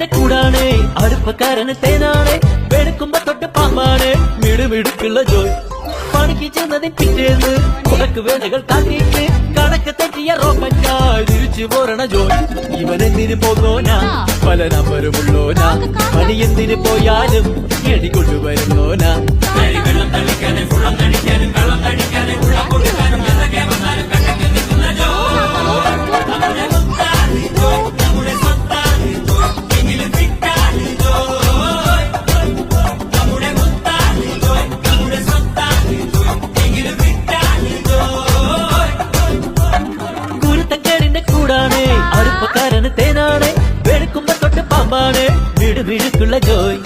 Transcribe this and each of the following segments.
കുരുത്തക്കേടിന്റെ കൂടാണ് അടുപ്പക്കാരന് തേനാണ് വെളുക്കുമ്പോ തൊട്ട് പാമ്പാണ് മിടുമിടുക്കുള്ള ജോയ് പണിക്ക് ചെന്നതിന് പിറ്റേന്ന് കുടക്ക് വേലകൾ കാട്ടിയിട്ട് കണക്ക് തെറ്റിയ റോപ്പറ്റായി തിരിച്ചു പോരണ ജോയ് ഇവനെന്തിന് പോന്നോനാ പല നമ്പരുമുള്ളോനാ പണി എന്തിന് പോയാലും എടികൊണ്ടുവരുന്നോനാ വെള്ളം തളിക്കാനും വെള്ളം തളിക്കാനും വെള്ളം തളിക്കാനും വെള്ളം കൊടുക്കാനും എന്തൊക്കെ വന്നാലും കണ്ടക്ക് നിൽക്കുന്ന ജോയ് നമ്മുടെ സ്വത്താണ് ജോയ് എങ്കിലും ഫിറ്റാണ് ജോയ് നമ്മുടെ മുത്താണ് ജോയ് നമ്മുടെ സ്വത്താണ് ജോയ് എങ്കിലും ഫിറ്റാണ് ജോയ് കുരുത്തക്കേടിന്റെ കൂടാണ് അടുപ്പക്കാരന് തേനാണ് വെളുക്കുമ്പോ തൊട്ട് പാമ്പാണ് മിടുമിടുക്കുള്ള ജോയ്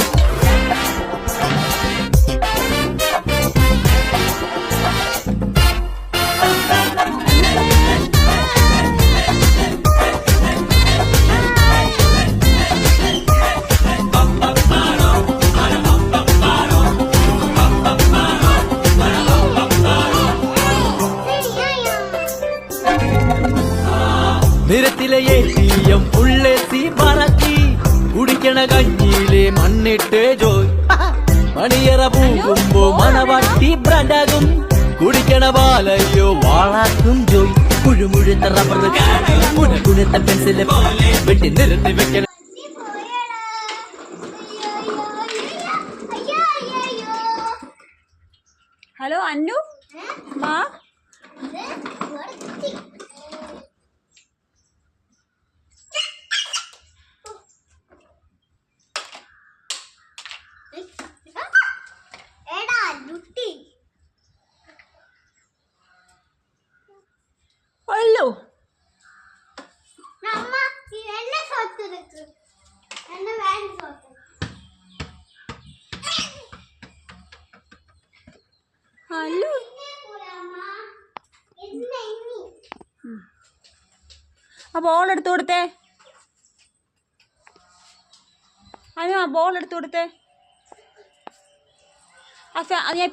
നിരത്തിലെ ATM ഉള്ളെത്തി മറക്കി കുടിക്കണ കഞ്ഞിയിലെ മണ്ണിട്ട് ജോയ് മണിയറ പൂകുമ്പോ മണവാട്ടി ബ്രാൻഡാകും കുടിക്കണ പാലയോ വാളാക്കും ജോയ് കുഴുമുഴുത്ത റബ്ബർ കുണുകുണുത്ത പെൻസില് വെട്ടി നിരത്തി വെക്കണ ഹലോ അന്നു മാ അല്ലോ ഹലോ ആ ബോൾ എടുത്തു കൊടുത്തേ അനു ആ ബോൾ എടുത്തു കൊടുത്തേ ഞാൻ